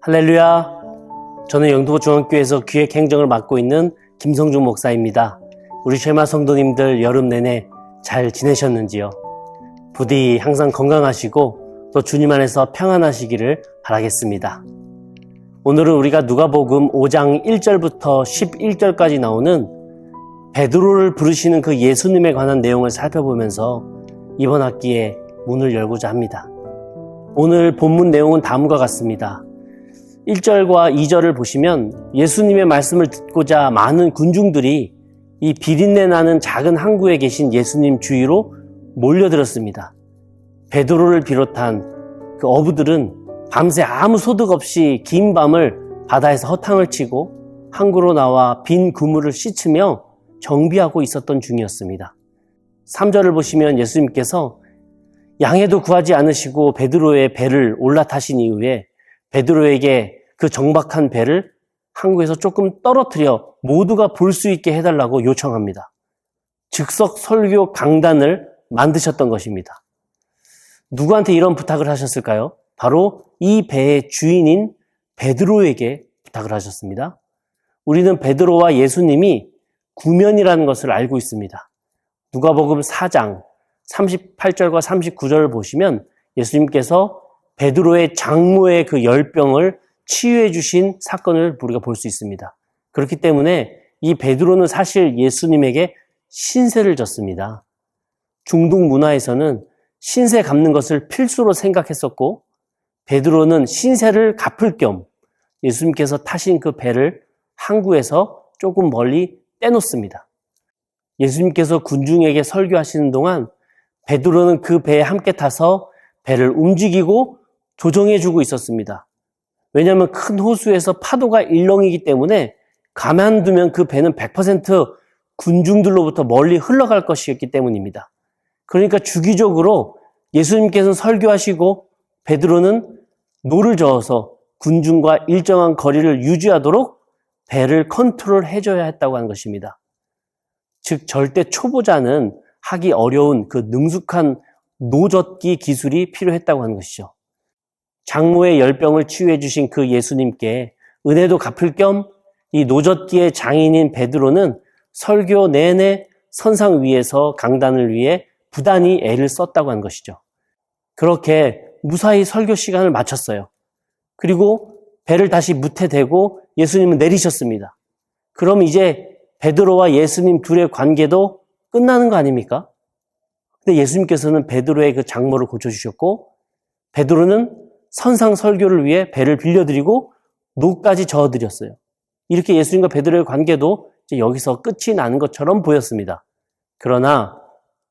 할렐루야. 저는 영도중학교에서 기획행정을 맡고 있는 김성중 목사입니다. 우리 쉐마 성도님들 여름 내내 잘 지내셨는지요? 부디 항상 건강하시고 또 주님 안에서 평안하시기를 바라겠습니다. 오늘은 우리가 누가복음 5장 1절부터 11절까지 나오는 베드로를 부르시는 그 예수님에 관한 내용을 살펴보면서 이번 학기에 문을 열고자 합니다. 오늘 본문 내용은 다음과 같습니다. 1절과 2절을 보시면 예수님의 말씀을 듣고자 많은 군중들이 이 비린내 나는 작은 항구에 계신 예수님 주위로 몰려들었습니다. 베드로를 비롯한 그 어부들은 밤새 아무 소득 없이 긴 밤을 바다에서 허탕을 치고 항구로 나와 빈 그물을 씻으며 정비하고 있었던 중이었습니다. 3절을 보시면 예수님께서 양해도 구하지 않으시고 베드로의 배를 올라타신 이후에 베드로에게 그 정박한 배를 항구에서 조금 떨어뜨려 모두가 볼 수 있게 해달라고 요청합니다. 즉석 설교 강단을 만드셨던 것입니다. 누구한테 이런 부탁을 하셨을까요? 바로 이 배의 주인인 베드로에게 부탁을 하셨습니다. 우리는 베드로와 예수님이 구면이라는 것을 알고 있습니다. 누가복음 4장 38절과 39절을 보시면 예수님께서 베드로의 장모의 그 열병을 치유해 주신 사건을 우리가 볼 수 있습니다. 그렇기 때문에 이 베드로는 사실 예수님에게 신세를 졌습니다. 중동 문화에서는 신세 갚는 것을 필수로 생각했었고 베드로는 신세를 갚을 겸 예수님께서 타신 그 배를 항구에서 조금 멀리 떼놓습니다. 예수님께서 군중에게 설교하시는 동안 베드로는 그 배에 함께 타서 배를 움직이고 조정해주고 있었습니다. 왜냐하면 큰 호수에서 파도가 일렁이기 때문에 가만두면 그 배는 100% 군중들로부터 멀리 흘러갈 것이었기 때문입니다. 그러니까 주기적으로 예수님께서는 설교하시고 베드로는 노를 저어서 군중과 일정한 거리를 유지하도록 배를 컨트롤해줘야 했다고 하는 것입니다. 즉 절대 초보자는 하기 어려운 그 능숙한 노젓기 기술이 필요했다고 하는 것이죠. 장모의 열병을 치유해 주신 그 예수님께 은혜도 갚을 겸 이 노젓기의 장인인 베드로는 설교 내내 선상 위에서 강단을 위해 부단히 애를 썼다고 하는 것이죠. 그렇게 무사히 설교 시간을 마쳤어요. 그리고 배를 다시 무태 대고 예수님은 내리셨습니다. 그럼 이제 베드로와 예수님 둘의 관계도 끝나는 거 아닙니까? 근데 예수님께서는 베드로의 그 장모를 고쳐주셨고 베드로는 선상 설교를 위해 배를 빌려드리고 노까지 저어드렸어요. 이렇게 예수님과 베드로의 관계도 이제 여기서 끝이 나는 것처럼 보였습니다. 그러나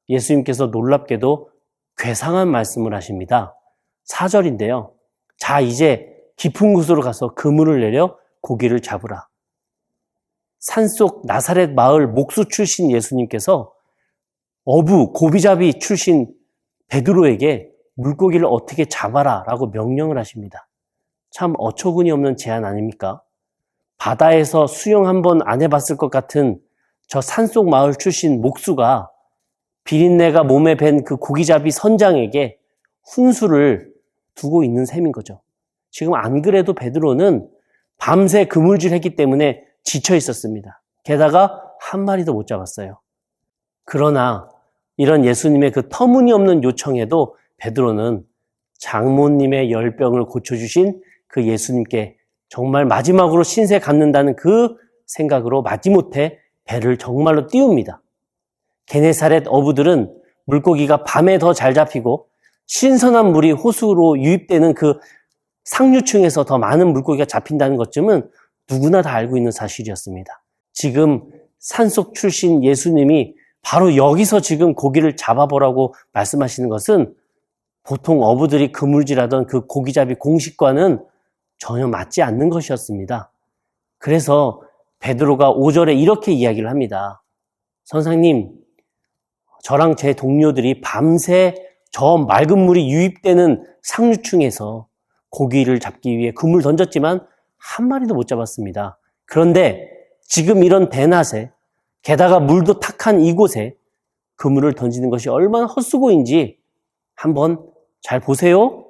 예수님께서 놀랍게도 괴상한 말씀을 하십니다. 4절인데요. 자, 이제 깊은 곳으로 가서 그물을 내려 고기를 잡으라. 산속 나사렛 마을 목수 출신 예수님께서 어부, 고기잡이 출신 베드로에게 물고기를 어떻게 잡아라 라고 명령을 하십니다. 참 어처구니 없는 제안 아닙니까? 바다에서 수영 한번 안 해봤을 것 같은 저 산속 마을 출신 목수가 비린내가 몸에 밴 그 고기잡이 선장에게 훈수를 두고 있는 셈인 거죠. 지금 안 그래도 베드로는 밤새 그물질했기 때문에 지쳐 있었습니다. 게다가 한 마리도 못 잡았어요. 그러나 이런 예수님의 그 터무니없는 요청에도 베드로는 장모님의 열병을 고쳐주신 그 예수님께 정말 마지막으로 신세 갚는다는 그 생각으로 마지못해 배를 정말로 띄웁니다. 게네사렛 어부들은 물고기가 밤에 더 잘 잡히고 신선한 물이 호수로 유입되는 그 상류층에서 더 많은 물고기가 잡힌다는 것쯤은 누구나 다 알고 있는 사실이었습니다. 지금 산속 출신 예수님이 바로 여기서 지금 고기를 잡아보라고 말씀하시는 것은 보통 어부들이 그물질하던 그 고기잡이 공식과는 전혀 맞지 않는 것이었습니다. 그래서 베드로가 5절에 이렇게 이야기를 합니다. 선생님, 저랑 제 동료들이 밤새 저 맑은 물이 유입되는 상류층에서 고기를 잡기 위해 그물 던졌지만 한 마리도 못 잡았습니다. 그런데 지금 이런 대낮에 게다가 물도 탁한 이곳에 그물을 던지는 것이 얼마나 헛수고인지 한번 잘 보세요.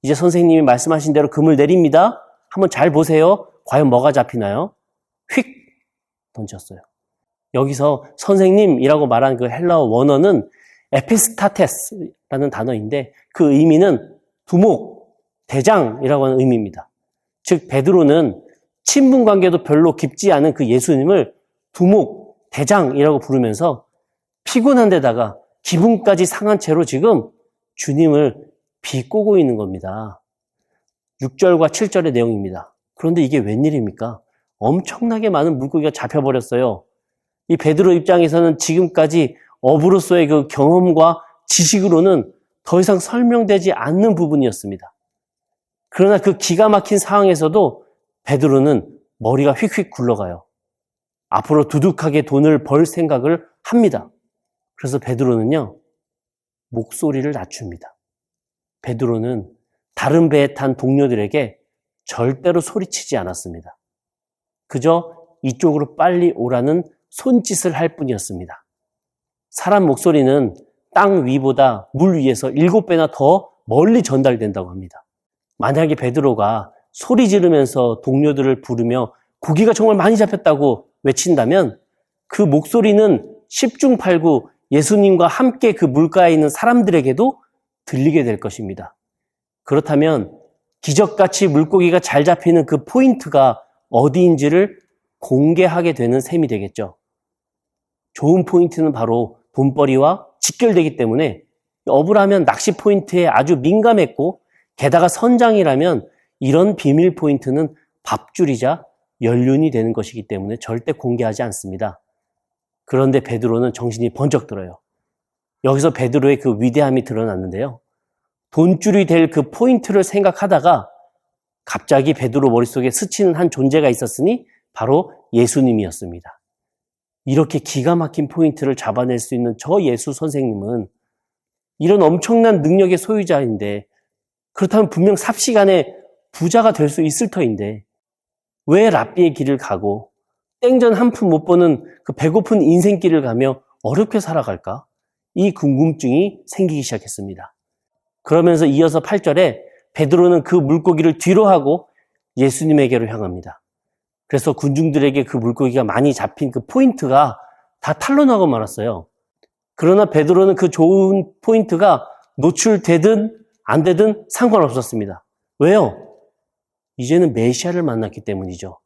이제 선생님이 말씀하신 대로 그물 내립니다. 한번 잘 보세요. 과연 뭐가 잡히나요? 휙 던졌어요. 여기서 선생님이라고 말한 그 헬라어 원어는 에피스타테스라는 단어인데 그 의미는 두목, 대장이라고 하는 의미입니다. 즉 베드로는 친분 관계도 별로 깊지 않은 그 예수님을 두목, 대장이라고 부르면서 피곤한 데다가 기분까지 상한 채로 지금 주님을 비꼬고 있는 겁니다. 6절과 7절의 내용입니다. 그런데 이게 웬일입니까? 엄청나게 많은 물고기가 잡혀버렸어요. 이 베드로 입장에서는 지금까지 어부로서의 그 경험과 지식으로는 더 이상 설명되지 않는 부분이었습니다. 그러나 그 기가 막힌 상황에서도 베드로는 머리가 휙휙 굴러가요. 앞으로 두둑하게 돈을 벌 생각을 합니다. 그래서 베드로는요, 목소리를 낮춥니다. 베드로는 다른 배에 탄 동료들에게 절대로 소리치지 않았습니다. 그저 이쪽으로 빨리 오라는 손짓을 할 뿐이었습니다. 사람 목소리는 땅 위보다 물 위에서 7배나 더 멀리 전달된다고 합니다. 만약에 베드로가 소리 지르면서 동료들을 부르며 고기가 정말 많이 잡혔다고 외친다면 그 목소리는 10중 8구 예수님과 함께 그 물가에 있는 사람들에게도 들리게 될 것입니다. 그렇다면 기적같이 물고기가 잘 잡히는 그 포인트가 어디인지를 공개하게 되는 셈이 되겠죠. 좋은 포인트는 바로 돈벌이와 직결되기 때문에 어부라면 낚시 포인트에 아주 민감했고 게다가 선장이라면 이런 비밀 포인트는 밥줄이자 연륜이 되는 것이기 때문에 절대 공개하지 않습니다. 그런데 베드로는 정신이 번쩍 들어요. 여기서 베드로의 그 위대함이 드러났는데요. 돈줄이 될 그 포인트를 생각하다가 갑자기 베드로 머릿속에 스치는 한 존재가 있었으니 바로 예수님이었습니다. 이렇게 기가 막힌 포인트를 잡아낼 수 있는 저 예수 선생님은 이런 엄청난 능력의 소유자인데 그렇다면 분명 삽시간에 부자가 될 수 있을 터인데 왜 랍비의 길을 가고 땡전 한 푼 못 버는 그 배고픈 인생길을 가며 어렵게 살아갈까? 이 궁금증이 생기기 시작했습니다. 그러면서 이어서 8절에 베드로는 그 물고기를 뒤로 하고 예수님에게로 향합니다. 그래서 군중들에게 그 물고기가 많이 잡힌 그 포인트가 다 탄로나고 말았어요. 그러나 베드로는 그 좋은 포인트가 노출되든 안 되든 상관없었습니다. 왜요? 이제는 메시아를 만났기 때문이죠.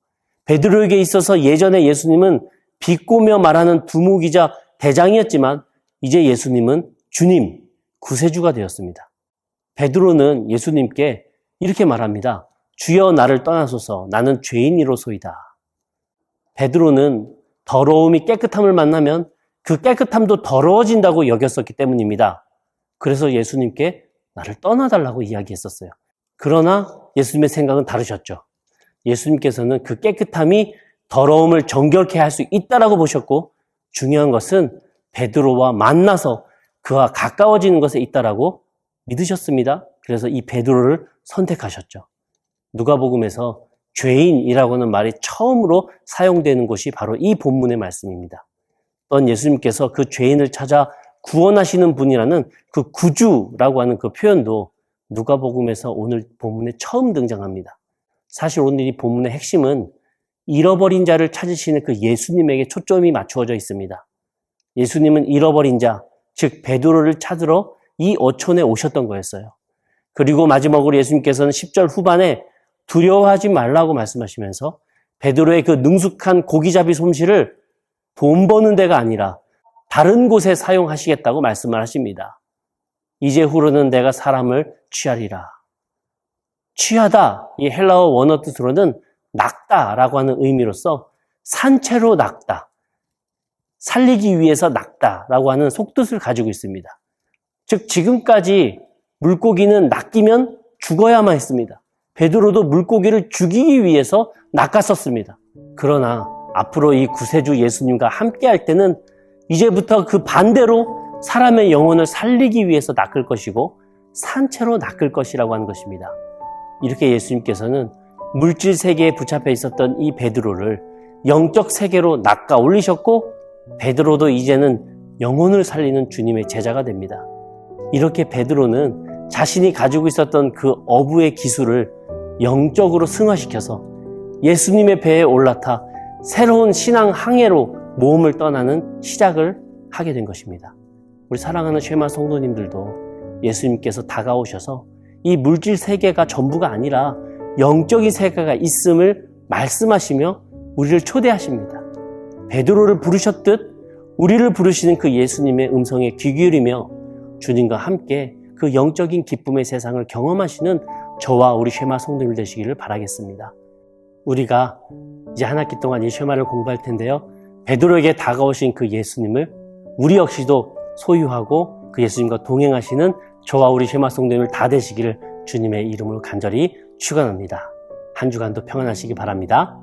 베드로에게 있어서 예전에 예수님은 비꼬며 말하는 두목이자 대장이었지만 이제 예수님은 주님, 구세주가 되었습니다. 베드로는 예수님께 이렇게 말합니다. 주여 나를 떠나소서 나는 죄인이로소이다. 베드로는 더러움이 깨끗함을 만나면 그 깨끗함도 더러워진다고 여겼었기 때문입니다. 그래서 예수님께 나를 떠나달라고 이야기했었어요. 그러나 예수님의 생각은 다르셨죠. 예수님께서는 그 깨끗함이 더러움을 정결케 할 수 있다라고 보셨고 중요한 것은 베드로와 만나서 그와 가까워지는 것에 있다라고 믿으셨습니다. 그래서 이 베드로를 선택하셨죠. 누가복음에서 죄인이라고 하는 말이 처음으로 사용되는 곳이 바로 이 본문의 말씀입니다. 또한 예수님께서 그 죄인을 찾아 구원하시는 분이라는 그 구주라고 하는 그 표현도 누가복음에서 오늘 본문에 처음 등장합니다. 사실 오늘 이 본문의 핵심은 잃어버린 자를 찾으시는 그 예수님에게 초점이 맞추어져 있습니다. 예수님은 잃어버린 자, 즉 베드로를 찾으러 이 어촌에 오셨던 거였어요. 그리고 마지막으로 예수님께서는 10절 후반에 두려워하지 말라고 말씀하시면서 베드로의 그 능숙한 고기잡이 솜씨를 돈 버는 데가 아니라 다른 곳에 사용하시겠다고 말씀을 하십니다. 이제후로는 내가 사람을 취하리라. 취하다, 이 헬라어 원어 뜻으로는 낚다라고 하는 의미로서 산채로 낚다, 살리기 위해서 낚다라고 하는 속뜻을 가지고 있습니다. 즉 지금까지 물고기는 낚이면 죽어야만 했습니다. 베드로도 물고기를 죽이기 위해서 낚았었습니다. 그러나 앞으로 이 구세주 예수님과 함께 할 때는 이제부터 그 반대로 사람의 영혼을 살리기 위해서 낚을 것이고 산채로 낚을 것이라고 하는 것입니다. 이렇게 예수님께서는 물질 세계에 붙잡혀 있었던 이 베드로를 영적 세계로 낚아 올리셨고 베드로도 이제는 영혼을 살리는 주님의 제자가 됩니다. 이렇게 베드로는 자신이 가지고 있었던 그 어부의 기술을 영적으로 승화시켜서 예수님의 배에 올라타 새로운 신앙 항해로 모험을 떠나는 시작을 하게 된 것입니다. 우리 사랑하는 쉐마 성도님들도 예수님께서 다가오셔서 이 물질 세계가 전부가 아니라 영적인 세계가 있음을 말씀하시며 우리를 초대하십니다. 베드로를 부르셨듯 우리를 부르시는 그 예수님의 음성에 귀 기울이며 주님과 함께 그 영적인 기쁨의 세상을 경험하시는 저와 우리 쉐마 성도님 되시기를 바라겠습니다. 우리가 이제 한 학기 동안 이 쉐마를 공부할 텐데요. 베드로에게 다가오신 그 예수님을 우리 역시도 소유하고 그 예수님과 동행하시는 저와 우리 쉐마 성도님을 다 되시기를 주님의 이름으로 간절히 축원합니다. 한 주간도 평안하시기 바랍니다.